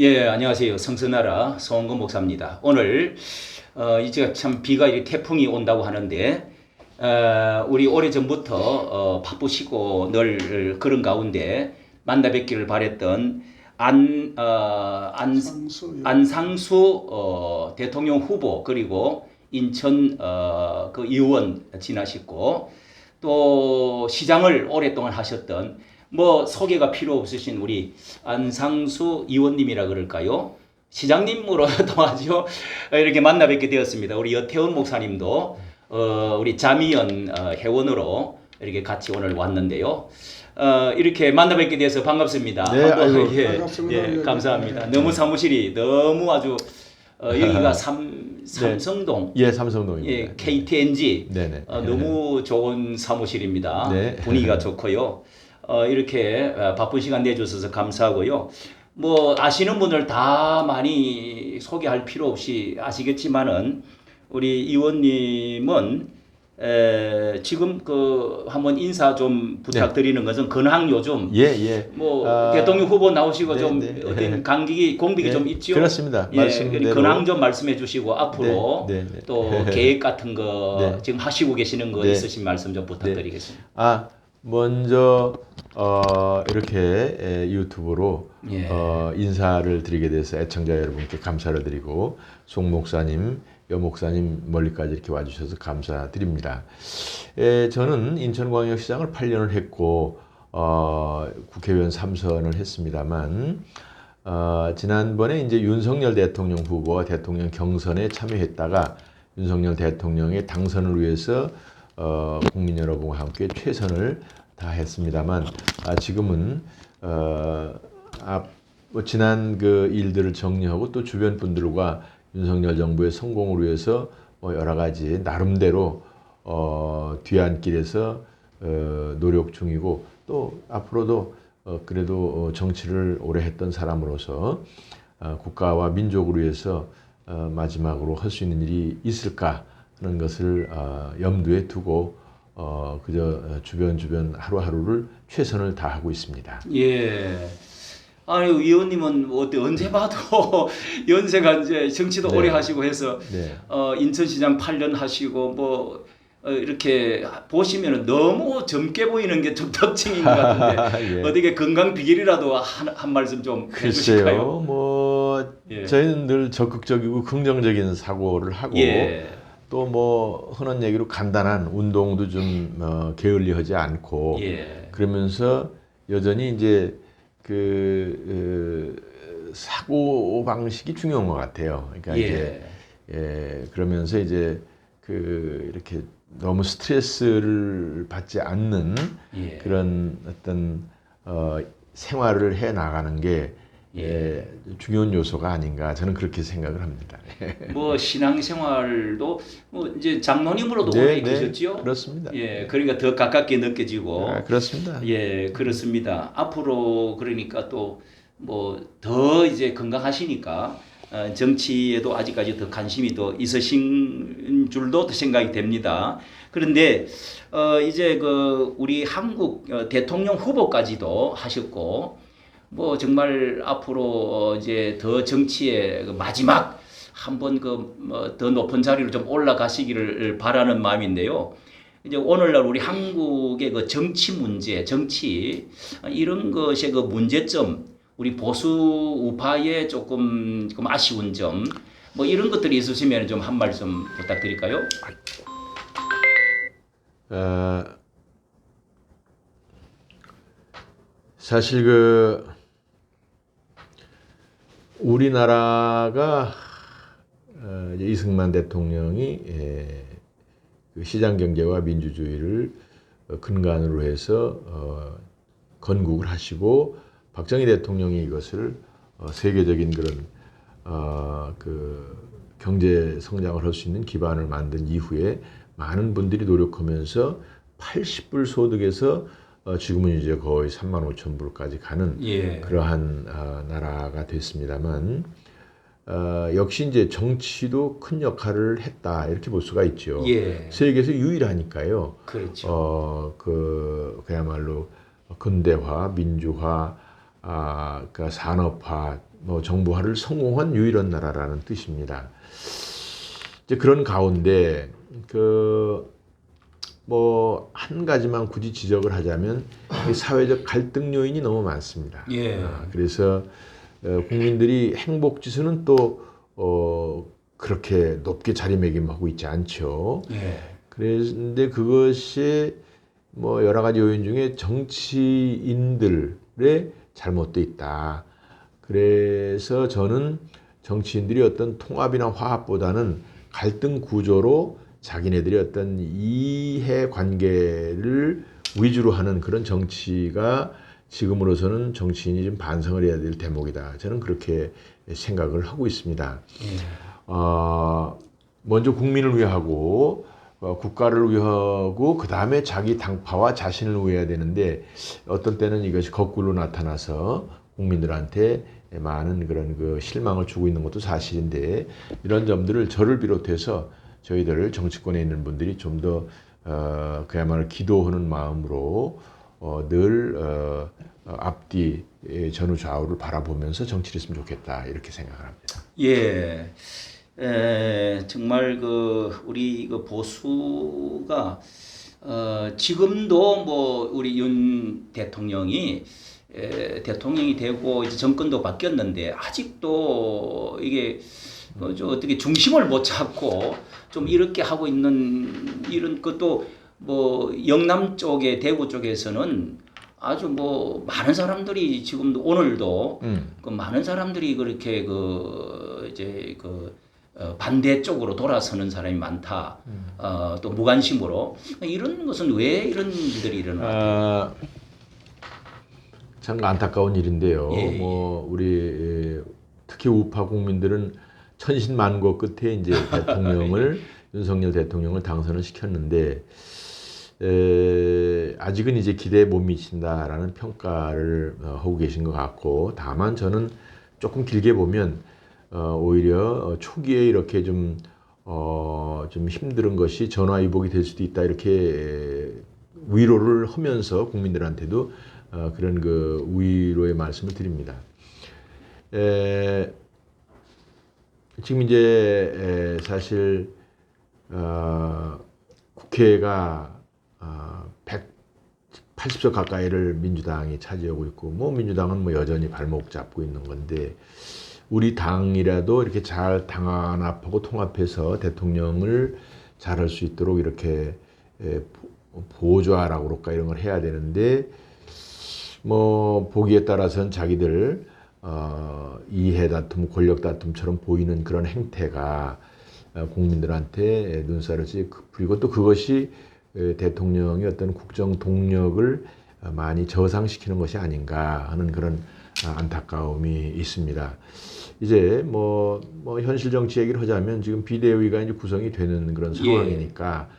예, 안녕하세요. 성서나라 송원근 목사입니다. 오늘 이제 참 비가 이렇게 태풍이 온다고 하는데 우리 오래전부터 바쁘시고 늘 그런 가운데 만나 뵙기를 바랬던 상수 안상수 대통령 후보 그리고 인천 그 의원 지나셨고 또 시장을 오랫동안 하셨던 뭐 소개가 필요 없으신 우리 안상수 의원님이라 그럴까요? 시장님으로 도와줘 이렇게 만나 뵙게 되었습니다. 우리 여태훈 목사님도 우리 자미연 회원으로 이렇게 같이 오늘 왔는데요. 이렇게 만나 뵙게 돼서 반갑습니다. 네, 한번 아이고, 예, 반갑습니다. 예, 감사합니다. 너무 사무실이 너무 아주 여기가 삼성동 예, 삼성동입니다. 예, KTNG 네네. 너무 좋은 사무실입니다. 네. 분위기가 좋고요. 이렇게 바쁜 시간 내주셔서 감사하고요. 뭐 아시는 분들 다 많이 소개할 필요 없이 아시겠지만은 우리 의원님은 지금 그 한번 인사 좀 부탁드리는 것은 근황 요즘 예, 예. 뭐 대통령 후보 나오시고 네, 좀 네. 어떤 공빅이 네, 좀 있죠. 그렇습니다. 예, 말씀대로. 근황 좀 말씀해 주시고 앞으로 네, 네, 네. 또 계획 같은 거 네. 지금 하시고 계시는 거 네. 있으신 말씀 좀 부탁드리겠습니다. 먼저 이렇게 유튜브로 예. 인사를 드리게 돼서 애청자 여러분께 감사를 드리고 송 목사님, 여 목사님 멀리까지 이렇게 와주셔서 감사드립니다. 저는 인천광역시장을 8년을 했고 국회의원 3선을 했습니다만 지난번에 이제 윤석열 대통령 후보와 대통령 경선에 참여했다가 윤석열 대통령의 당선을 위해서 국민 여러분과 함께 최선을 다했습니다만 지금은 뭐 지난 그 일들을 정리하고 또 주변 분들과 윤석열 정부의 성공을 위해서 뭐 여러 가지 나름대로 뒤안길에서 노력 중이고 또 앞으로도 그래도 정치를 오래 했던 사람으로서 국가와 민족을 위해서 마지막으로 할 수 있는 일이 있을까 하는 것을 염두에 두고 그저 주변 하루하루를 최선을 다하고 있습니다. 예. 아니 의원님은 언제 봐도 연세가 이제 정치도 네. 오래 하시고 해서 네. 인천시장 8년 하시고 뭐 이렇게 보시면은 너무 젊게 보이는 게 좀 특징인 것 같은데 예. 어떻게 건강 비결이라도 한 말씀 좀 해주실까요? 글쎄요, 뭐 예. 저희는 늘 적극적이고 긍정적인 사고를 하고 예. 또 뭐 흔한 얘기로 간단한 운동도 좀 게을리하지 않고 예. 그러면서 여전히 이제 사고 방식이 중요한 것 같아요. 그러니까 예. 이제 그러면서 이제 이렇게 너무 스트레스를 받지 않는 예. 그런 어떤 생활을 해 나가는 게 중요한 요소가 아닌가 저는 그렇게 생각을 합니다. 뭐 신앙생활도 뭐 이제 장로님으로도 네, 오래 네, 계셨지요? 그렇습니다. 예, 그러니까 더 가깝게 느껴지고. 그렇습니다. 예, 그렇습니다. 앞으로 그러니까 또 뭐 더 이제 건강하시니까 정치에도 아직까지 더 관심이 더 있으신 줄도 생각이 됩니다. 그런데 이제 그 우리 한국 대통령 후보까지도 하셨고 뭐 정말 앞으로 이제 더 정치의 그 마지막 한번 더 높은 자리로 좀 올라가시기를 바라는 마음인데요. 이제 오늘날 우리 한국의 그 정치 문제, 정치 이런 것의 그 문제점, 우리 보수 우파의 조금 아쉬운 점, 뭐 이런 것들이 있으시면 좀 한 말씀 부탁드릴까요? 사실 우리나라가 이제 이승만 대통령이 그 시장 경제와 민주주의를 근간으로 해서 건국을 하시고 박정희 대통령이 이것을 세계적인 그런 그 경제 성장을 할 수 있는 기반을 만든 이후에 많은 분들이 노력하면서 80불 소득에서 지금은 이제 거의 35,000불까지 가는 예. 그러한 나라가 됐습니다만 역시 이제 정치도 큰 역할을 했다 이렇게 볼 수가 있죠. 예. 세계에서 유일하니까요. 그렇죠. 그야말로 근대화, 민주화, 그러니까 산업화 뭐 정부화를 성공한 유일한 나라라는 뜻입니다. 이제 그런 가운데 뭐 한 가지만 굳이 지적을 하자면 이 사회적 갈등 요인이 너무 많습니다. 예. 그래서 국민들이 행복 지수는 또 그렇게 높게 자리매김하고 있지 않죠. 예. 그런데 그것이 뭐 여러 가지 요인 중에 정치인들의 잘못도 있다. 그래서 저는 정치인들이 어떤 통합이나 화합보다는 갈등 구조로 자기네들이 어떤 이해 관계를 위주로 하는 그런 정치가 지금으로서는 정치인이 좀 반성을 해야 될 대목이다. 저는 그렇게 생각을 하고 있습니다. 먼저 국민을 위하고 국가를 위하고 그 다음에 자기 당파와 자신을 위해야 되는데 어떤 때는 이것이 거꾸로 나타나서 국민들한테 많은 그런 그 실망을 주고 있는 것도 사실인데 이런 점들을 저를 비롯해서 저희들 정치권에 있는 분들이 좀 더 그야말로 기도하는 마음으로 늘 앞뒤 전후 좌우를 바라보면서 정치를 했으면 좋겠다 이렇게 생각을 합니다. 예. 정말 우리 보수가 지금도 뭐 우리 윤 대통령이 대통령이 되고 이제 정권도 바뀌었는데 아직도 이게 어떻게 중심을 못 잡고 좀 이렇게 하고 있는 이런 것도 뭐 영남 쪽에 대구 쪽에서는 아주 뭐 많은 사람들이 지금도 오늘도 많은 사람들이 그렇게 이제 반대 쪽으로 돌아서는 사람이 많다. 또 무관심으로 이런 것은 왜 이런 일들이 일어나요? 참 안타까운 일인데요. 예. 뭐 우리 특히 우파 국민들은 천신만고 끝에 이제 대통령을 윤석열 대통령을 당선을 시켰는데 아직은 이제 기대에 못 미친다라는 평가를 하고 계신 것 같고 다만 저는 조금 길게 보면 오히려 초기에 이렇게 좀 힘든 것이 전화위복이 될 수도 있다 이렇게 위로를 하면서 국민들한테도 그런 그 위로의 말씀을 드립니다. 지금 이제 사실 국회가 180석 가까이를 민주당이 차지하고 있고 뭐 민주당은 뭐 여전히 발목 잡고 있는 건데 우리 당이라도 이렇게 잘 당합하고 통합해서 대통령을 잘할 수 있도록 이렇게 보좌라고 그럴까 이런 걸 해야 되는데 뭐 보기에 따라서는 자기들 이해 다툼, 권력 다툼처럼 보이는 그런 행태가 국민들한테 눈살을 그리고 또 그것이 대통령의 어떤 국정 동력을 많이 저상시키는 것이 아닌가 하는 그런 안타까움이 있습니다. 이제 뭐 현실 정치 얘기를 하자면 지금 비대위가 이제 구성이 되는 그런 상황이니까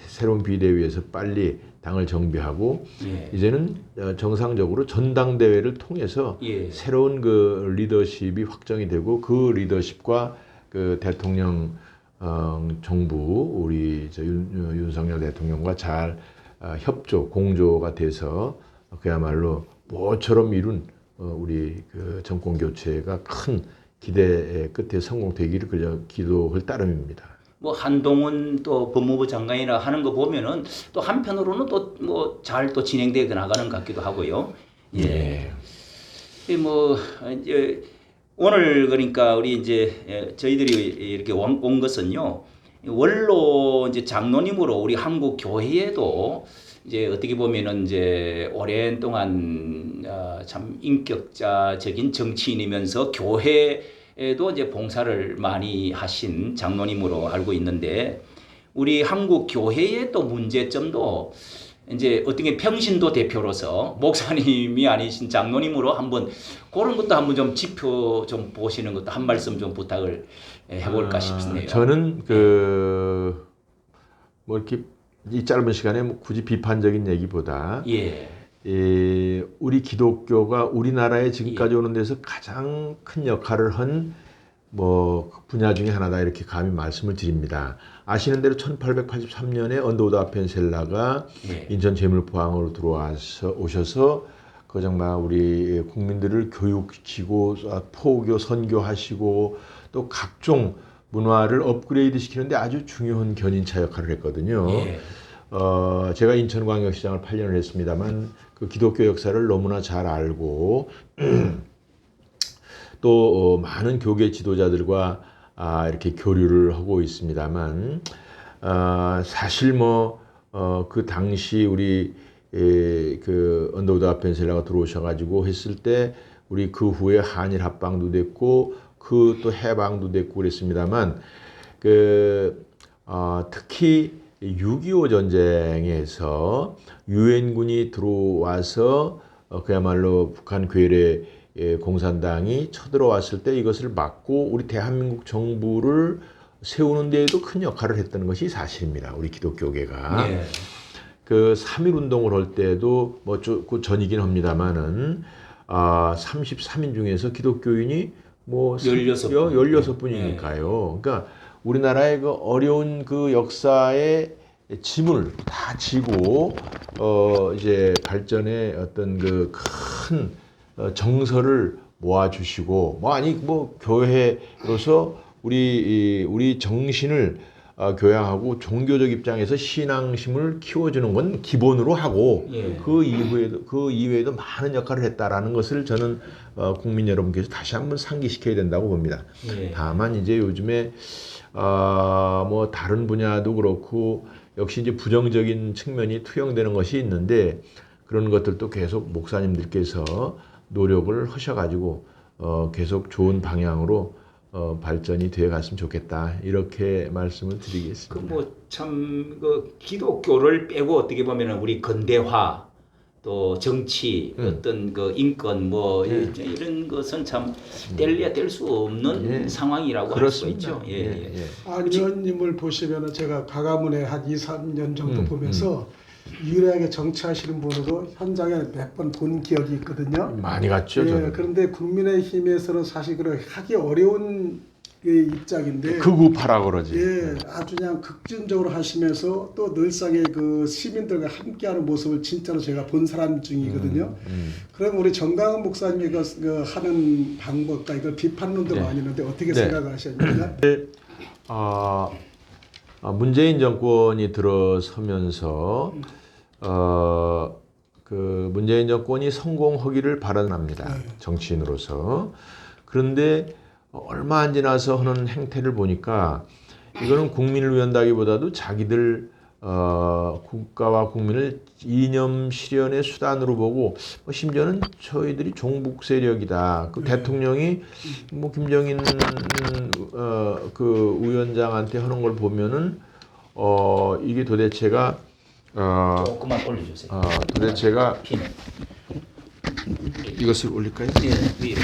새로운 비대위에서 빨리 당을 정비하고 이제는 정상적으로 전당대회를 통해서 새로운 그 리더십이 확정이 되고 그 리더십과 그 대통령 정부 우리 윤석열 대통령과 잘 협조 공조가 돼서 그야말로 모처럼 이룬 우리 그 정권 교체가 큰 기대 끝에 성공되기를 기도할 따름입니다. 뭐 한동훈 또 법무부 장관이라 하는 거 보면은 또 한편으로는 또 뭐 잘 또 진행되어 나가는 것 같기도 하고요. 뭐 이제 오늘 그러니까 우리 이제 저희들이 이렇게 온 것은요. 원로 이제 장로님으로 우리 한국 교회에도 이제 어떻게 보면은 이제 오랜 동안 참 인격자적인 정치인이면서 교회에도 이제 봉사를 많이 하신 장로님으로 알고 있는데 우리 한국 교회의 또 문제점도 이제 어떻게 평신도 대표로서 목사님이 아니신 장로님으로 한번 그런 것도 한번 좀 지표 좀 보시는 것도 한 말씀 좀 부탁을 해볼까 싶네요. 저는 뭐 이렇게 이 짧은 시간에 뭐 굳이 비판적인 얘기보다 우리 기독교가 우리나라에 지금까지 오는 데서 가장 큰 역할을 한 뭐 분야 중에 하나다 이렇게 감히 말씀을 드립니다. 아시는 대로 1883년에 언더우드 아펜셀라가 인천 제물포항으로 오셔서 그 정말 우리 국민들을 교육시키고 포교 선교하시고 또 각종 문화를 업그레이드 시키는데 아주 중요한 견인차 역할을 했거든요. 예. 제가 인천광역시장을 8년을 했습니다만 그 기독교 역사를 너무나 잘 알고 또 많은 교계 지도자들과 이렇게 교류를 하고 있습니다만 사실 그 당시 우리 그 언더우드 아펜셀러가 들어오셔가지고 했을 때 우리 그 후에 한일 합방도 됐고 그 또 해방도 됐고 그랬습니다만 특히 6.25 전쟁에서 유엔군이 들어와서 그야말로 북한 괴뢰 공산당이 쳐들어왔을 때 이것을 막고 우리 대한민국 정부를 세우는 데에도 큰 역할을 했다는 것이 사실입니다. 우리 기독교계가. 예. 그 3.1 운동을 할 때도 그 전이긴 합니다만은 33인 중에서 기독교인이 16분이니까요. 그러니까 우리나라의 그 어려운 그 역사의 짐을 다 지고 이제 발전의 어떤 그 큰 정서를 모아주시고 교회로서 우리 정신을 교양하고 종교적 입장에서 신앙심을 키워주는 건 기본으로 하고 예. 그 이외에도 많은 역할을 했다라는 것을 저는 국민 여러분께서 다시 한번 상기시켜야 된다고 봅니다. 예. 다만 이제 요즘에 다른 분야도 그렇고 역시 이제 부정적인 측면이 투영되는 것이 있는데 그런 것들도 계속 목사님들께서 노력을 하셔가지고 계속 좋은 방향으로 발전이 되어 갔으면 좋겠다 이렇게 말씀을 드리겠습니다. 그 기독교를 빼고 어떻게 보면은 우리 근대화 또 정치 어떤 그 인권 이런 것은 참 뗄래야 뗄 수 없는 상황이라고 할 수가 있죠. 안 의원님을 보시면은 제가 가가문에 한 2, 3년 정도 보면서 유일하게 정치하시는 분으로 현장에 몇 번 본 기억이 있거든요. 많이 갔죠. 저는. 그런데 국민의힘에서는 사실 하기 어려운 입장인데 극우파라 그러지. 아주 그냥 극진적으로 하시면서 또 늘상의 그 시민들과 함께하는 모습을 진짜로 제가 본 사람 중이거든요. 그럼 우리 정강훈 목사님이 그 하는 방법과 이걸 비판론도 많이 있는데 어떻게 생각하십니까? 문재인 정권이 들어서면서 그 문재인 정권이 성공하기를 바랍니다. 정치인으로서. 그런데 얼마 안 지나서 하는 행태를 보니까 이거는 국민을 위한다기보다도 자기들 국가와 국민을 이념 실현의 수단으로 보고 심지어는 저희들이 종북 세력이다. 그 대통령이 김정인 그 위원장한테 하는 걸 보면은 이게 도대체가 조금만 올려주세요. 도대체가 피는. 이것을 올릴까요? 예, 위로.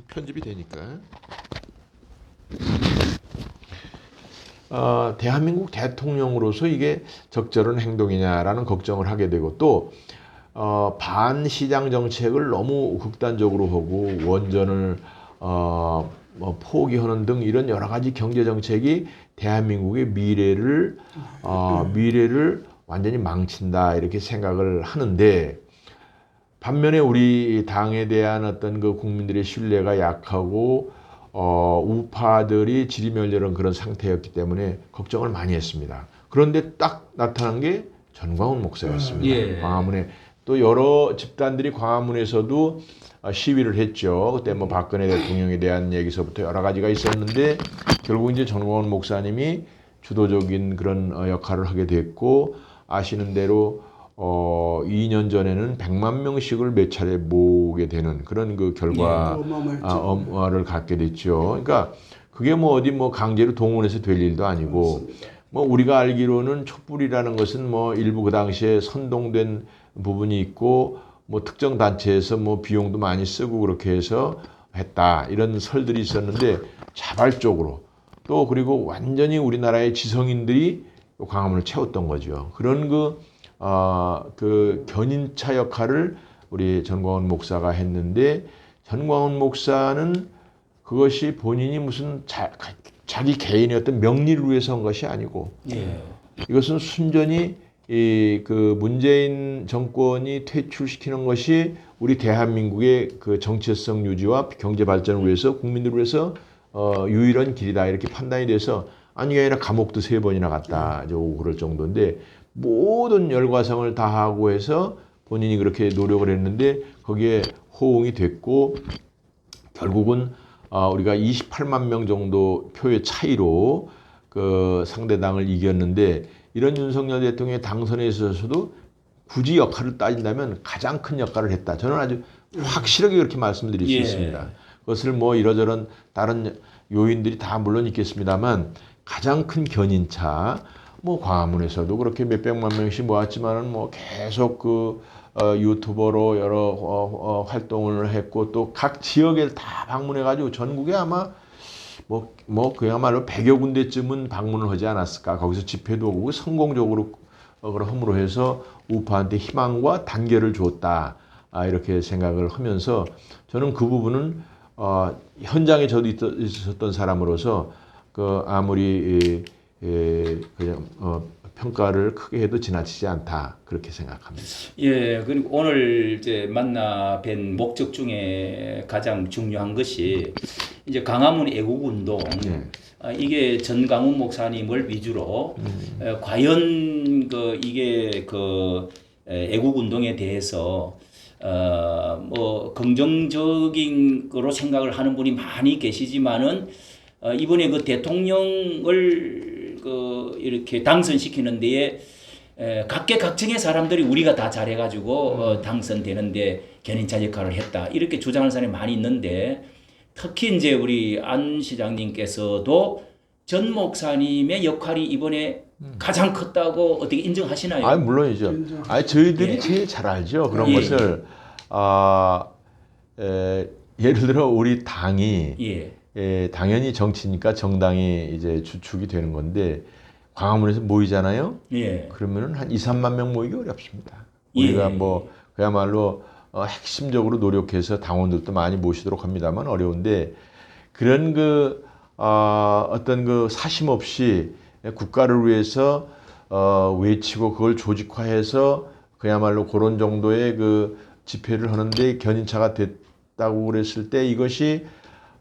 편집이 되니까. 대한민국 대통령으로서 이게 적절한 행동이냐라는 걱정을 하게 되고 또 반시장 정책을 너무 극단적으로 하고 원전을 포기하는 등 이런 여러 가지 경제 정책이 대한민국의 미래를 완전히 망친다 이렇게 생각을 하는데 반면에 우리 당에 대한 어떤 그 국민들의 신뢰가 약하고 우파들이 지리멸렬한 그런 상태였기 때문에 걱정을 많이 했습니다. 그런데 딱 나타난 게 전광훈 목사였습니다. 광화문에 또 여러 집단들이 광화문에서도 시위를 했죠. 그때 박근혜 대통령에 대한 얘기서부터 여러 가지가 있었는데 결국 이제 전광훈 목사님이 주도적인 그런 역할을 하게 됐고 아시는 대로 2년 전에는 100만 명씩을 몇 차례 모으게 되는 그런 그 결과를 갖게 됐죠. 그러니까 그게 어디 강제로 동원해서 될 일도 아니고 우리가 알기로는 촛불이라는 것은 일부 그 당시에 선동된 부분이 있고 특정 단체에서 비용도 많이 쓰고 그렇게 해서 했다 이런 설들이 있었는데 자발적으로 또 그리고 완전히 우리나라의 지성인들이 광화문을 채웠던 거죠. 그런 그 견인차 역할을 우리 전광훈 목사가 했는데 전광훈 목사는 그것이 본인이 무슨 자기 개인의 어떤 명리를 위해서 한 것이 아니고 이것은 순전히 이 그 문재인 정권이 퇴출시키는 것이 우리 대한민국의 그 정체성 유지와 경제 발전을 위해서 국민들을 위해서 유일한 길이다 이렇게 판단이 돼서 아니 아니라 감옥도 3번이나 갔다 이제 오고 그럴 정도인데 모든 열과성을 다하고 해서 본인이 그렇게 노력을 했는데 거기에 호응이 됐고 결국은 우리가 28만 명 정도 표의 차이로 그 상대당을 이겼는데 이런 윤석열 대통령의 당선에 있어서도 굳이 역할을 따진다면 가장 큰 역할을 했다. 저는 아주 확실하게 그렇게 말씀드릴 수 예. 있습니다. 그것을 뭐 이러저런 다른 요인들이 다 물론 있겠습니다만 가장 큰 견인차 뭐 광화문에서도 그렇게 몇백만 명씩 모았지만은 뭐 계속 그 유튜버로 여러 활동을 했고 또 각 지역에 다 방문해가지고 전국에 아마 뭐 그야말로 100여 군데쯤은 방문을 하지 않았을까. 거기서 집회도 오고 성공적으로 허물어 해서 우파한테 희망과 단결을 줬다. 이렇게 생각을 하면서 저는 그 부분은 현장에 저도 있었던 사람으로서 그 아무리 그냥 평가를 크게 해도 지나치지 않다 그렇게 생각합니다. 예, 그리고 오늘 이제 만나 뵌 목적 중에 가장 중요한 것이 이제 광화문 애국운동 이게 전광훈 목사님을 위주로 과연 그 이게 그 애국운동에 대해서 뭐 긍정적인 거로 생각을 하는 분이 많이 계시지만은 이번에 그 대통령을 그 이렇게 당선시키는 데에 각계각층의 사람들이 우리가 다 잘해가지고 당선되는데 견인차 역할을 했다 이렇게 주장하는 사람이 많이 있는데 특히 이제 우리 안 시장님께서도 전 목사님의 역할이 이번에 가장 컸다고 어떻게 인정하시나요? 물론이죠. 저희들이 예. 제일 잘 알죠. 그런 예. 것을 예를 들어 우리 당이 당연히 정치니까 정당이 이제 주축이 되는 건데 광화문에서 모이잖아요. 그러면은 한 2, 3만 명 모이기 어렵습니다. 우리가 뭐 그야말로 핵심적으로 노력해서 당원들도 많이 모시도록 합니다만 어려운데 그런 그 어떤 그 사심 없이 국가를 위해서 외치고 그걸 조직화해서 그야말로 그런 정도의 그 집회를 하는데 견인차가 됐다고 그랬을 때 이것이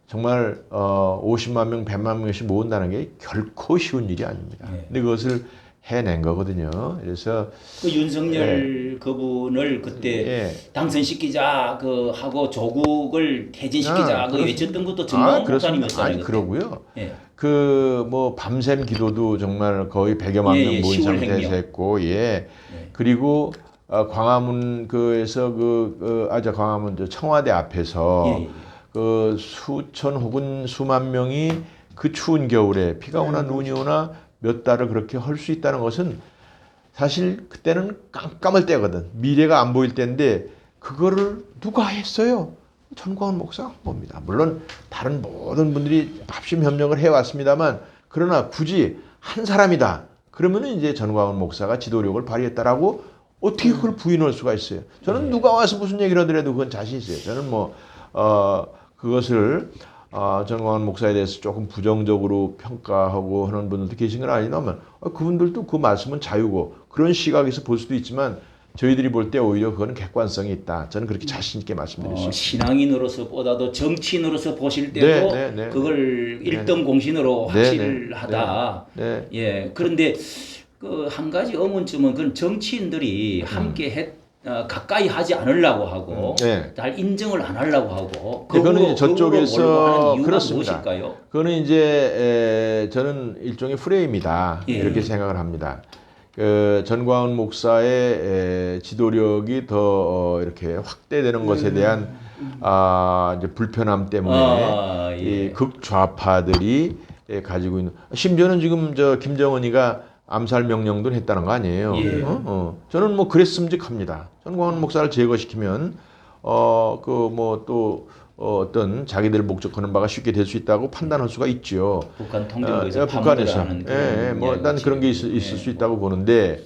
정말 50만 명, 100만 명씩 모은다는 게 결코 쉬운 일이 아닙니다. 근데 그것을 해낸 거거든요. 그래서 그 윤석열 그분을 그때 당선시키자 그 하고 조국을 퇴진시키자 그 외쳤던 것도 전광훈 목사님이었잖아요. 아니 그러고요. 그 뭐 밤샘 기도도 정말 거의 100여만 명 모인 상태에서 했고 그리고 광화문 그에서 광화문 청와대 앞에서 그 수천 혹은 수만 명이 그 추운 겨울에 비가 오나 눈이 오나 몇 달을 그렇게 할 수 있다는 것은 사실 그때는 깜깜할 때거든. 미래가 안 보일 때인데 그거를 누가 했어요? 전광훈 목사가 한 겁니다. 물론 다른 모든 분들이 합심 협력을 해왔습니다만 그러나 굳이 한 사람이다. 그러면 이제 전광훈 목사가 지도력을 발휘했다라고 어떻게 그걸 부인할 수가 있어요? 저는 누가 와서 무슨 얘기를 하더라도 그건 자신 있어요. 저는 그것을 전광훈 목사에 대해서 조금 부정적으로 평가하고 하는 분들도 계신 건 아니라면 그분들도 그 말씀은 자유고 그런 시각에서 볼 수도 있지만 저희들이 볼 때 오히려 그거는 객관성이 있다. 저는 그렇게 자신 있게 말씀드릴 수 있습니다. 신앙인으로서보다도 정치인으로서 보실 때도 그걸 일등 공신으로 확실을 하다. 그런데 그 한 가지 의문점은 그건 정치인들이 함께 가까이 하지 않으려고 하고 잘 인정을 안 하려고 하고 그거는 저쪽에서 그렇습니다. 무엇일까요? 그거는 이제 저는 일종의 프레임이다 이렇게 생각을 합니다. 전광훈 목사의 지도력이 더 이렇게 확대되는 것에 대한 이제 불편함 때문에 이 극좌파들이 가지고 있는 심지어는 지금 김정은이가 암살 명령도 했다는 거 아니에요. 저는 뭐 그랬음직합니다. 전광훈 목사를 제거시키면 어떤 자기들 목적하는 바가 쉽게 될 수 있다고 판단할 수가 있죠. 북한 통제부에서 북한에서 난 그런 게 있을 수 있다고 보는데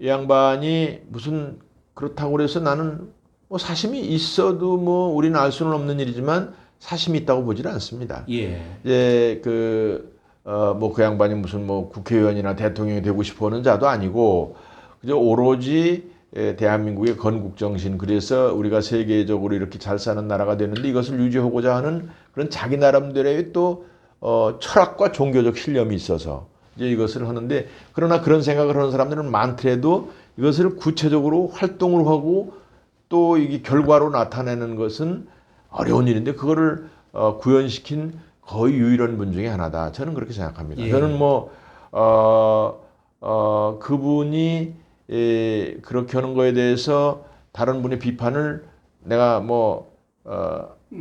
이 양반이 무슨 그렇다고 그래서 나는 뭐 사심이 있어도 뭐 우리는 알 수는 없는 일이지만 사심이 있다고 보지는 않습니다. 이제 뭐 그 양반이 무슨 뭐 국회의원이나 대통령이 되고 싶어하는 자도 아니고 그저 오로지 대한민국의 건국 정신, 그래서 우리가 세계적으로 이렇게 잘 사는 나라가 되는데 이것을 유지하고자 하는 그런 자기 나름대로의 또 철학과 종교적 신념이 있어서 이제 이것을 하는데, 그러나 그런 생각을 하는 사람들은 많더라도 이것을 구체적으로 활동을 하고 또 이게 결과로 나타내는 것은 어려운 일인데 그거를 구현시킨 거의 유일한 분 중에 하나다. 저는 그렇게 생각합니다. 예. 저는 뭐 그분이 그렇게 하는 거에 대해서 다른 분의 비판을 내가 뭐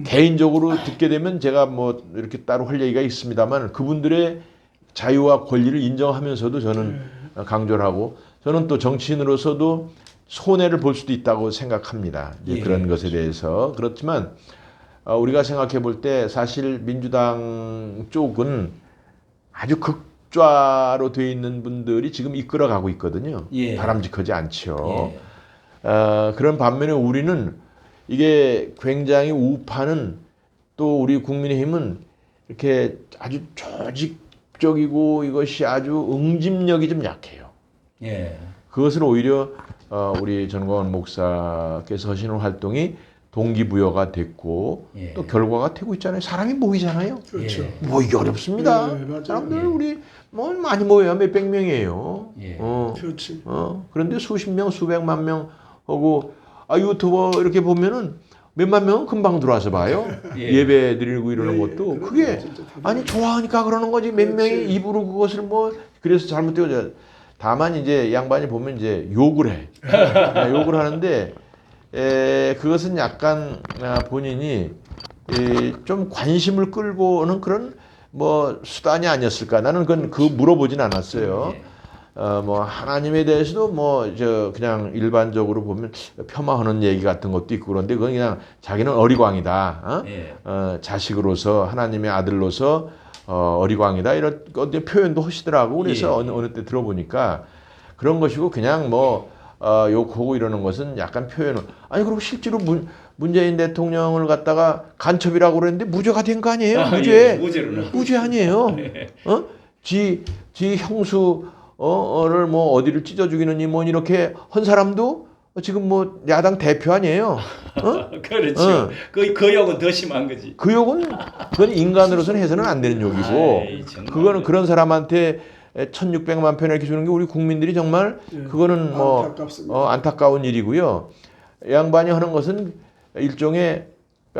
개인적으로 듣게 되면 제가 뭐 이렇게 따로 할 얘기가 있습니다만, 그분들의 자유와 권리를 인정하면서도 저는 강조를 하고, 저는 또 정치인으로서도 손해를 볼 수도 있다고 생각합니다. 이제 예. 그런 것에 대해서. 그렇지만 우리가 생각해 볼 때 사실 민주당 쪽은 아주 극좌로 되어 있는 분들이 지금 이끌어가고 있거든요. 예. 바람직하지 않죠. 예. 그런 반면에 우리는 이게 굉장히 우파는, 또 우리 국민의힘은 이렇게 아주 조직적이고 이것이 아주 응집력이 좀 약해요. 예. 그것을 오히려 우리 전광훈 목사께서 하시는 활동이 동기부여가 됐고 예. 또 결과가 되고 있잖아요. 사람이 모이잖아요. 그렇죠. 예. 모이기 어렵습니다. 네, 맞아요. 사람들 예. 우리 뭐 많이 모여야 몇백 명이에요. 예. 그렇지. 그런데 수십 명, 수백만 명 하고 유튜버 이렇게 보면은 몇만 명은 금방 들어와서 봐요. 예. 예배 드리고 이러는 예, 것도 그래요. 그게 진짜 아니 좋아하니까 그러는 거지. 몇 그렇지. 명이 입으로 그것을 뭐 그래서 잘못되고, 다만 이제 양반이 보면 이제 욕을 해. 욕을 하는데 그것은 약간 본인이 좀 관심을 끌고 오는 그런 뭐 수단이 아니었을까. 나는 그건 물어보진 않았어요. 예. 뭐 하나님에 대해서도 뭐 그냥 일반적으로 보면 폄하하는 얘기 같은 것도 있고 그런데 그건 그냥 자기는 어리광이다. 예. 자식으로서 하나님의 아들로서 어리광이다 이런 어떤 표현도 하시더라고. 그래서 예. 어느 때 들어보니까 그런 것이고, 그냥 뭐 욕하고 이러는 것은 약간 표현을, 아니 그리고 실제로 문재인 대통령을 갖다가 간첩이라고 그랬는데 무죄가 된 거 아니에요? 무죄. 예. 무죄로는. 무죄 아니에요. 지 형수를 뭐 어디를 찢어 죽이느니 뭐 이렇게 한 사람도 지금 뭐 야당 대표 아니에요. 그렇죠. 그 욕은 더 심한 거지. 그 욕은 그건 인간으로서는 해서는 안 되는 욕이고, 아이, 정말. 그거는 그런 사람한테 1,600만 편 이렇게 주는 게 우리 국민들이 정말 그거는 뭐 안타깝습니다. 안타까운 일이고요. 양반이 하는 것은 일종의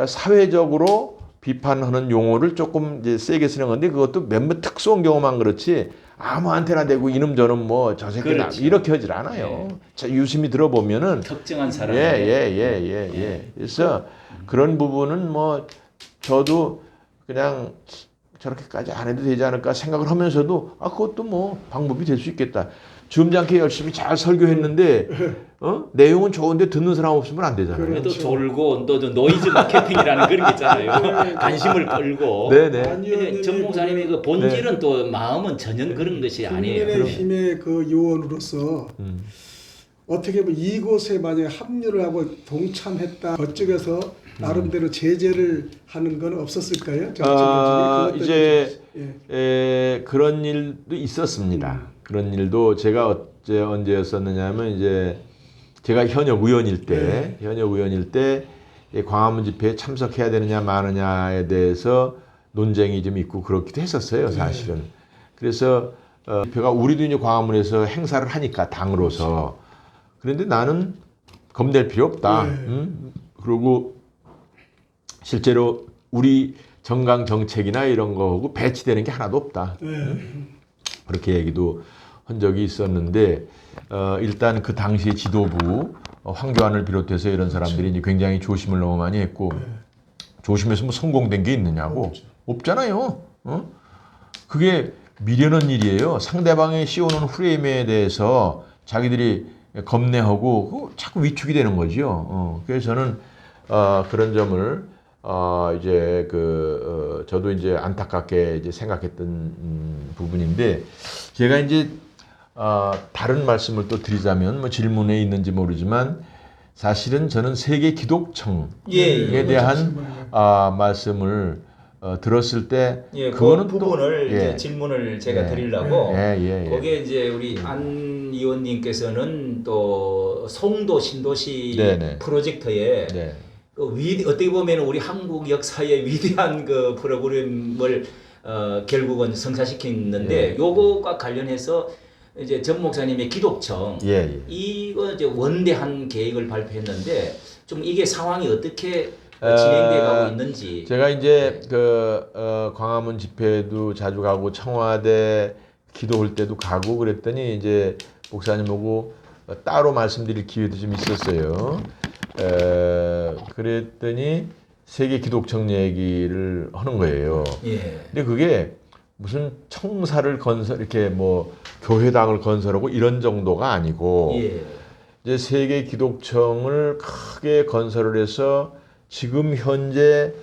사회적으로 비판하는 용어를 조금 이제 세게 쓰는 건데, 그것도 몇몇 특수한 경우만 그렇지 아무한테나 대고 이놈 저놈 뭐 저 새끼 그렇죠. 이렇게 하질 않아요. 자, 유심히 들어보면은 특정한 사람. 그래서 그런 부분은 뭐 저도 그냥 저렇게까지 안 해도 되지 않을까 생각을 하면서도 그것도 뭐 방법이 될 수 있겠다. 주음장케 열심히 잘 설교했는데 내용은 좋은데 듣는 사람 없으면 안 되잖아요. 그래도 그렇죠. 돌고 또 노이즈 마케팅이라는 그런 게 있잖아요. 관심을 끌고. 네네. 근데 정 목사님의 그 본질은 또 마음은 전혀 그런 것이 아니에요. 국민의힘의 그 요원으로서 어떻게 보면 이곳에 만약에 합류를 하고 동참했다, 그쪽에서 나름대로 제재를 하는 건 없었을까요? 이제 그런 일도 있었습니다. 그런 일도 제가 언제였었느냐면 이제 제가 현역 의원일 때 광화문 집회에 참석해야 되느냐 마느냐에 대해서 논쟁이 좀 있고 그렇기도 했었어요, 사실은. 그래서 집회가 우리도 이제 광화문에서 행사를 하니까 당으로서, 그런데 나는 겁낼 필요 없다. 그리고 실제로 우리 정강 정책이나 이런 거하고 배치되는 게 하나도 없다. 그렇게 얘기도 한 적이 있었는데, 일단 그 당시의 지도부 황교안을 비롯해서 이런 사람들이 이제 굉장히 조심을 너무 많이 했고, 조심해서 뭐 성공된 게 있느냐고 없잖아요. 그게 미련한 일이에요. 상대방이 씌우는 프레임에 대해서 자기들이 겁내하고 자꾸 위축이 되는 거죠. 그래서 저는 그런 점을 이제 저도 이제 안타깝게 이제 생각했던 부분인데, 제가 이제 다른 말씀을 또 드리자면 뭐 질문에 있는지 모르지만 사실은 저는 세계 기독청에 대한 말씀을 들었을 때 예, 그 그거는 부분을 또, 이제 예. 질문을 제가 예. 드리려고 예. 거기에 이제 우리 안 의원님께서는 또 송도 신도시 네네. 프로젝트에 네. 어떻게 보면 우리 한국 역사의 위대한 그 프로그램을 결국은 성사시켰는데 예. 요거가 관련해서 이제 전 목사님의 기독청 예. 이거 이제 원대한 계획을 발표했는데 좀 이게 상황이 어떻게 진행돼 가고 있는지 제가 이제 광화문 집회도 자주 가고 청와대 기도할 때도 가고 그랬더니 이제 목사님하고 따로 말씀드릴 기회도 좀 있었어요. 그랬더니 세계 기독청 얘기를 하는 거예요. 예. 근데 그게 무슨 청사를 건설 이렇게 뭐 교회당을 건설하고 이런 정도가 아니고 예. 이제 세계 기독청을 크게 건설을 해서 지금 현재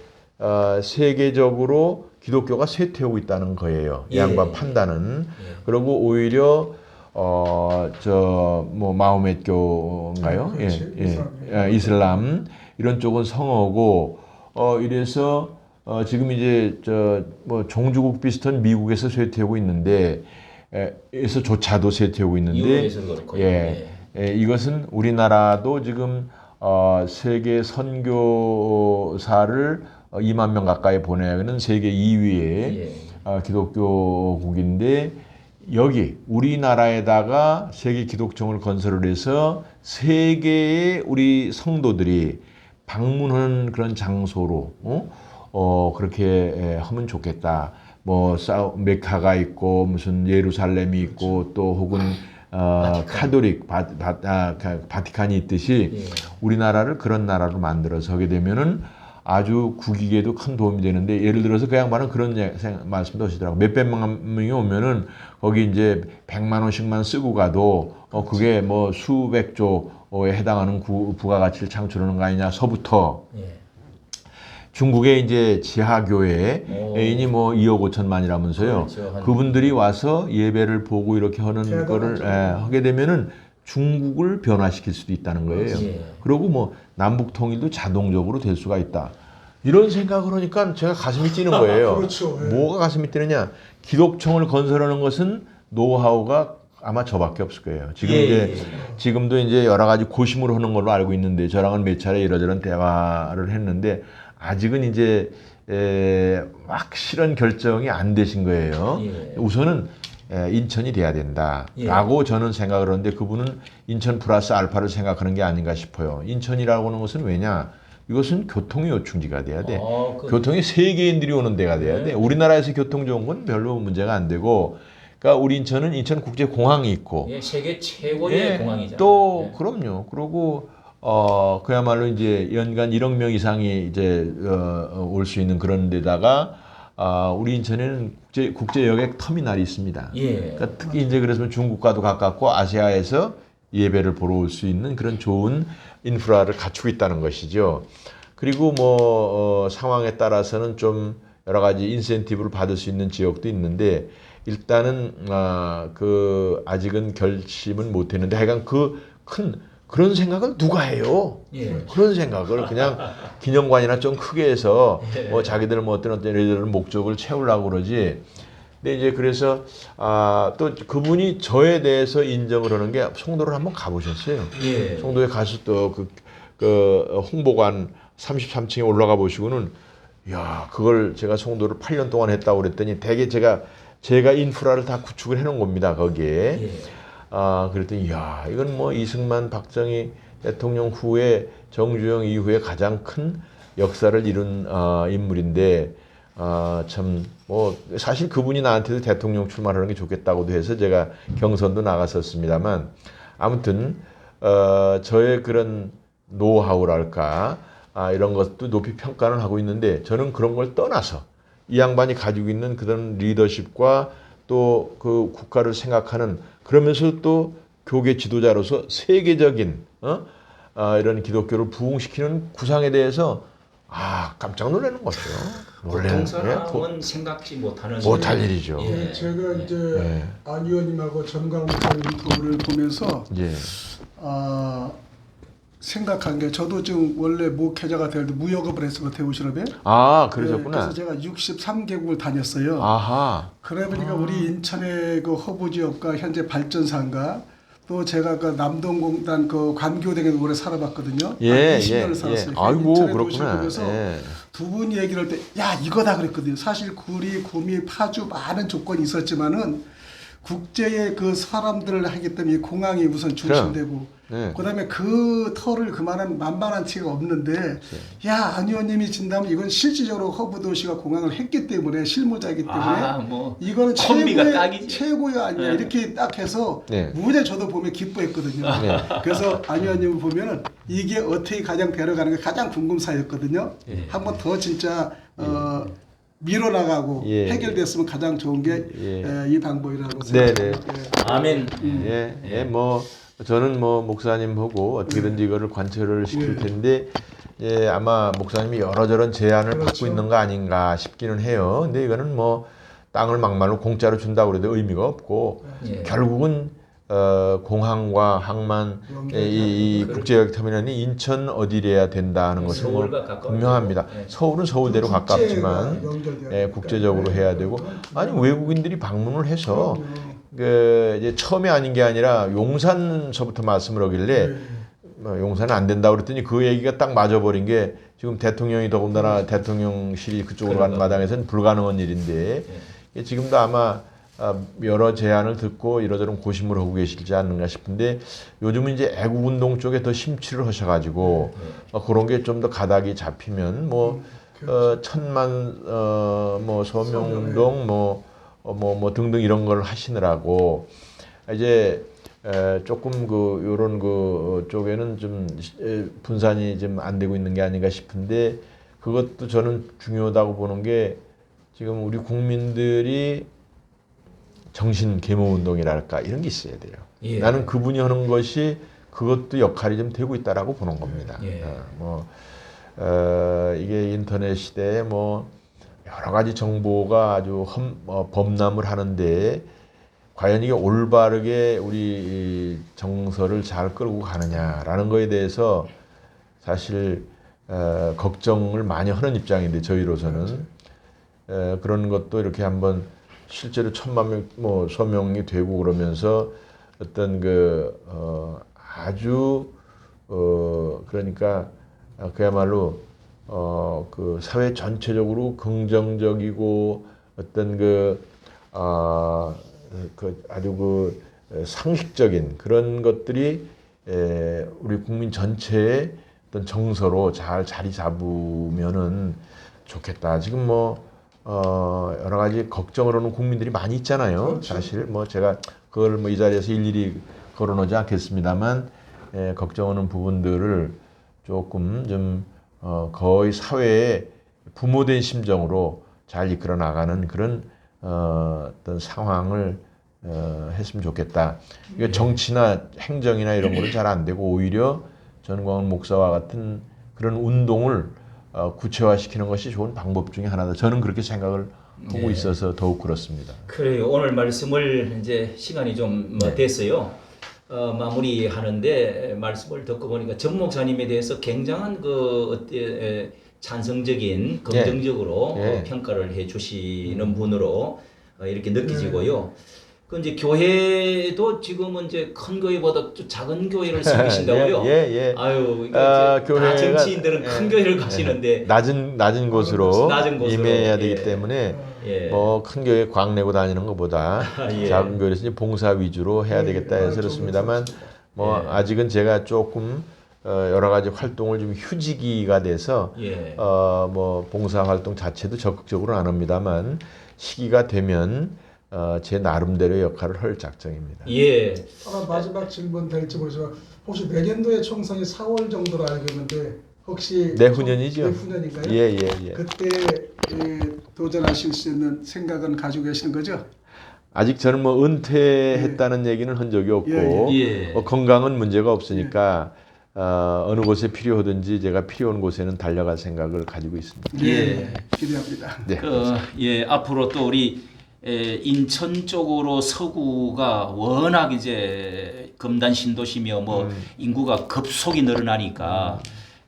세계적으로 기독교가 쇠퇴하고 있다는 거예요. 이 예. 양반 판단은. 예. 그리고 오히려 뭐 마호멧교인가요? 그렇지. 이슬람 이런 쪽은 성어고 이래서 지금 이제 뭐 종주국 비슷한 미국에서 쇠퇴하고 있는데 에서조차도 쇠퇴하고 있는데 유럽에서도 그렇고 이것은 우리나라도 지금 세계 선교사를 2만 명 가까이 보내는 세계 2위의 기독교국인데 여기 우리나라에다가 세계 기독청을 건설을 해서 세계의 우리 성도들이 방문하는 그런 장소로 그렇게 하면 좋겠다. 뭐 메카가 있고 무슨 예루살렘이 있고 또 혹은 카톨릭 바티칸이 있듯이 우리나라를 그런 나라로 만들어서 하게 되면은 아주 국익에도 큰 도움이 되는데 예를 들어서 그 양반은 그런 말씀도 하시더라고. 몇백만 명이 오면은 거기 이제 100만 원씩만 쓰고 가도 그게 뭐 수백 조에 해당하는 부가가치를 창출하는 거 아니냐. 서부터 중국의 이제 지하교회인이 뭐 2억 5천만이라면서요. 그렇죠. 그분들이 와서 예배를 보고 이렇게 하는 대단하죠. 거를 하게 되면은 중국을 변화시킬 수도 있다는 거예요. 그리고 뭐 남북 통일도 자동적으로 될 수가 있다. 이런 생각을 하니까 제가 가슴이 뛰는 거예요. 그렇죠. 예. 뭐가 가슴이 뛰느냐? 기독청을 건설하는 것은 노하우가 아마 저밖에 없을 거예요. 지금도 이제 여러 가지 고심을 하는 걸로 알고 있는데 저랑은 몇 차례 이러저런 대화를 했는데 아직은 이제 확실한 결정이 안 되신 거예요. 우선은 인천이 돼야 된다라고 저는 생각을 하는데 그분은 인천 플러스 알파를 생각하는 게 아닌가 싶어요. 인천이라고 하는 것은 왜냐? 이것은 교통의 요충지가 돼야 돼. 교통이 세계인들이 오는 데가 돼야 돼. 우리나라에서 교통 좋은 건 별로 문제가 안 되고 그러니까 우리 인천은 인천국제공항이 있고 세계 최고의 공항이잖아요. 또 그럼요. 그리고 그야말로 이제 연간 1억 명 이상이 이제 올 수 있는 그런 데다가 우리 인천에는 국제 여객 터미널이 있습니다. 그러니까 특히 이제 그래서 중국과도 가깝고 아시아에서 예배를 보러 올 수 있는 그런 좋은 인프라를 갖추고 있다는 것이죠. 그리고 뭐 상황에 따라서는 좀 여러 가지 인센티브를 받을 수 있는 지역도 있는데 일단은 아직은 결심은 못했는데 하여간 그런 생각을 누가 해요? 그런 생각을 그냥 기념관이나 좀 크게 해서 뭐 자기들 뭐 어떤 목적을 채우려고 그러지. 근데 이제 그래서 또 그분이 저에 대해서 인정을 하는 게 송도를 한번 가보셨어요. 송도에 가서 또 그 홍보관 33층에 올라가 보시고는 야 그걸 제가 송도를 8년 동안 했다고 그랬더니 대개 제가 인프라를 다 구축을 해놓은 겁니다 거기에. 그랬더니 야 이건 뭐 이승만 박정희 대통령 후에 정주영 이후에 가장 큰 역사를 이룬 인물인데 참 뭐 사실 그분이 나한테도 대통령 출마하는 게 좋겠다고도 해서 제가 경선도 나갔었습니다만 아무튼 저의 그런 노하우랄까 이런 것도 높이 평가는 하고 있는데 저는 그런 걸 떠나서 이 양반이 가지고 있는 그런 리더십과 또 그 국가를 생각하는 그러면서 또 교계 지도자로서 세계적인 이런 기독교를 부흥시키는 구상에 대해서 깜짝 놀라는 거죠. 보통 사람은 생각지 못할 일이죠. 제가 이제 안 의원님하고 전광 목사님 두 분을 보면서 생각한 게 저도 지금 원래 목회자가 될 때 무역업을 했어요. 대우실업에. 아, 네, 그러셨구나. 그래서 제가 63개국을 다녔어요. 아하. 그래 보니까 우리 인천의 그 허브 지역과 현재 발전상가 또 제가 그 남동공단 그 관교동에 오래 살아봤거든요. 예, 20년을 예, 살았어요. 예. 아이고, 인천의 그렇구나. 도시락에서 예. 두 분이 얘기를 할 때 야 이거다 그랬거든요. 사실 구리, 구미, 파주 많은 조건이 있었지만은 국제의 그 사람들을 하기 때문에 이 공항이 우선 중심되고 네. 그다음에 그 터를 그만한 만만한 티가 없는데 야 안 의원님이 진다면 이건 실질적으로 허브 도시가 공항을 했기 때문에 실무자이기 때문에 뭐 이거는 콤비가 딱이지. 최고의 아니냐 네. 이렇게 딱 해서 네. 무대 저도 보면 기뻐했거든요. 네. 그래서 안 의원님을 보면은 이게 어떻게 가장 데려가는 게 가장 궁금사였거든요. 예. 한번 더 진짜 밀어나가고 예. 해결됐으면 가장 좋은 게 이 예. 방법이라고 네, 생각합니다. 네. 예. 아멘. 예, 예, 뭐 저는 뭐 목사님 보고 어떻게든지 이거를 관철을 시킬 텐데 예, 아마 목사님이 여러저런 제안을 그렇죠. 받고 있는 거 아닌가 싶기는 해요. 근데 이거는 뭐 땅을 막말로 공짜로 준다고 그래도 의미가 없고 예. 결국은 공항과 항만 이 국제여객터미널이 인천 어디래야 된다는 것은 뭐 서울과 가까워요. 분명합니다. 예. 서울은 서울대로 가깝지만 예, 국제적으로 해야 되고 아니 외국인들이 방문을 해서 그 이제 처음에 아닌 게 아니라 용산서부터 말씀을 하길래 뭐 용산은 안 된다고 그랬더니 그 얘기가 딱 맞아버린 게 지금 대통령이 더군다나 대통령실이 그쪽으로 가는 마당에서는 불가능한 일인데 지금도 아마 여러 제안을 듣고 이러저런 고심을 하고 계시지 않는가 싶은데 요즘은 이제 애국운동 쪽에 더 심취를 하셔가지고 그런 게 좀 더 가닥이 잡히면 뭐 천만 뭐 서명동 뭐 등등 이런 걸 하시느라고 이제 조금 그 요런 그 쪽에는 좀 분산이 좀 안 되고 있는 게 아닌가 싶은데 그것도 저는 중요하다고 보는 게 지금 우리 국민들이 정신 계모 운동이랄까 이런 게 있어야 돼요. 예. 나는 그분이 하는 것이 그것도 역할이 좀 되고 있다라고 보는 겁니다. 예. 이게 인터넷 시대에 뭐 여러 가지 정보가 아주 범람을 하는데 과연 이게 올바르게 우리 정서를 잘 끌고 가느냐라는 거에 대해서 사실 걱정을 많이 하는 입장인데 저희로서는 그런 것도 이렇게 한번 실제로 1000만 명 뭐 서명이 되고 그러면서 어떤 그 아주 그러니까 그야말로 그 사회 전체적으로 긍정적이고 어떤 그 아주 그 상식적인 그런 것들이 우리 국민 전체의 어떤 정서로 잘 자리 잡으면은 좋겠다. 지금 뭐 여러 가지 걱정을 하는 국민들이 많이 있잖아요. 그렇죠. 사실 뭐 제가 그걸 뭐 이 자리에서 일일이 거론하지 않겠습니다만 걱정하는 부분들을 조금 좀 거의 사회의 부모된 심정으로 잘 이끌어 나가는 그런 어떤 상황을 했으면 좋겠다. 이거 정치나 행정이나 이런 거는 잘 안 되고 오히려 전광훈 목사와 같은 그런 운동을 구체화시키는 것이 좋은 방법 중에 하나다. 저는 그렇게 생각을 하고 있어서 더욱 그렇습니다. 그래요. 오늘 말씀을 이제 시간이 좀 됐어요. 마무리하는데 말씀을 듣고 보니까 정 목사님에 대해서 굉장한 그 찬성적인 긍정적으로 평가를 해주시는 분으로 이렇게 느껴지고요. 그 이제 교회도 지금은 이제 큰 교회보다 좀 작은 교회를 세우신다고요. 아유, 다 정치인들은 큰 교회를 가시는데 낮은 곳으로 낮은 곳으로, 임해야 되기 때문에 뭐 큰 교회 광내고 다니는 것보다 작은 교회에서 이제 봉사 위주로 해야 되겠다 해서 그렇습니다만 뭐 아직은 제가 조금 여러 가지 활동을 좀 휴지기가 돼서 뭐 봉사 활동 자체도 적극적으로 안 합니다만 시기가 되면 제 나름대로의 역할을 할 작정입니다. 예. 마지막 질문 될지 모르지만 혹시 내년도에 총선이 4월 정도로 알고 있는데 혹시 내후년이죠. 내후년인가요? 예. 그때 도전하실 수 있는 생각은 가지고 계시는 거죠? 아직 저는 뭐 은퇴했다는 얘기는 한 적이 없고 건강은 문제가 없으니까 어느 곳에 필요하든지 제가 필요한 곳에는 달려갈 생각을 가지고 있습니다. 기대합니다. 앞으로 또 우리 인천 쪽으로 서구가 워낙 이제 검단 신도시며 뭐 인구가 급속히 늘어나니까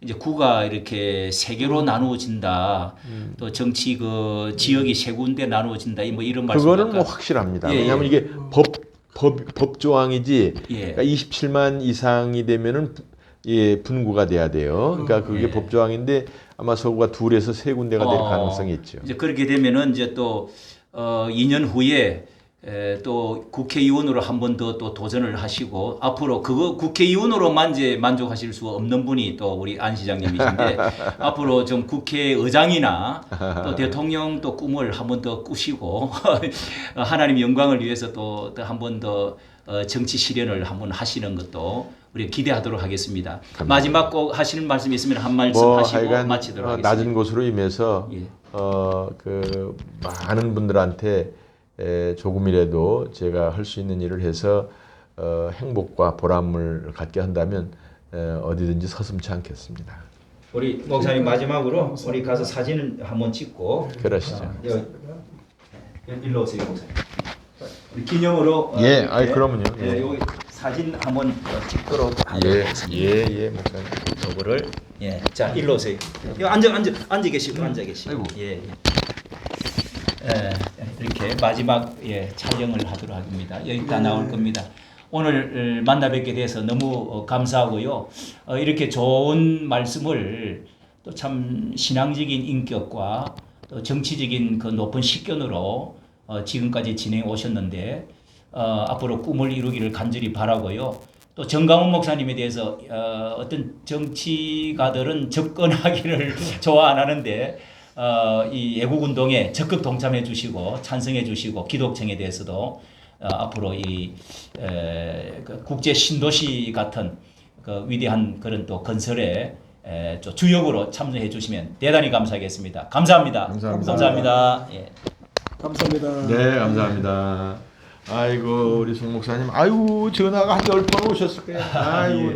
이제 구가 이렇게 세 개로 나누어진다. 또 정치 그 지역이 세 군데 나누어진다. 뭐 이런 말씀. 그거는 뭐 확실합니다. 예, 왜냐하면 예. 이게 법 조항이지. 예. 그러니까 27만 이상이 되면은 예, 분구가 돼야 돼요. 그러니까 그게 예. 법 조항인데 아마 서구가 둘에서 세 군데가 될 가능성이 있죠. 이제 그렇게 되면은 이제 또 2년 후에 또 국회의원으로 한 번 더 또 도전을 하시고 앞으로 그거 국회의원으로만 이제 만족하실 수 없는 분이 또 우리 안 시장님이신데 앞으로 좀 국회의장이나 또 대통령 또 꿈을 한 번 더 꾸시고 하나님 영광을 위해서 또 한 번 더 정치 실현을 한번 하시는 것도 우리 기대하도록 하겠습니다. 마지막 꼭 하시는 말씀 있으면 한 말씀 뭐 하시고 하여간 마치도록 하겠습니다. 낮은 곳으로 임해서 예. 그 많은 분들한테 조금이라도 제가 할 수 있는 일을 해서 행복과 보람을 갖게 한다면 어디든지 서슴지 않겠습니다. 우리 목사님 마지막으로 우리 가서 사진을 한번 찍고 그러시죠. 일로 오세요, 목사님. 우리 기념으로 예, 아이 그러면요. 예, 여기 사진 한번 찍도록 예, 목사님. 요거를 자 일로 오세요. 여기 앉아 계시고 예. 이렇게 마지막 촬영을 하도록 합니다. 여기 다 나올 겁니다. 오늘 만나 뵙게 돼서 너무 감사하고요. 이렇게 좋은 말씀을 또 참 신앙적인 인격과 또 정치적인 그 높은 식견으로 지금까지 진행해 오셨는데 앞으로 꿈을 이루기를 간절히 바라고요. 또 정강훈 목사님에 대해서 어떤 정치가들은 접근하기를 좋아 안 하는데 이 애국운동에 적극 동참해 주시고 찬성해 주시고 기독청에 대해서도 앞으로 이 그 국제 신도시 같은 그 위대한 그런 또 건설에 주역으로 참여해 주시면 대단히 감사하겠습니다. 감사합니다. 감사합니다. 예. 감사합니다. 네, 감사합니다. 아이고 우리 송 목사님, 아이고 전화가 한 10번 오셨을 거예요. 아이고.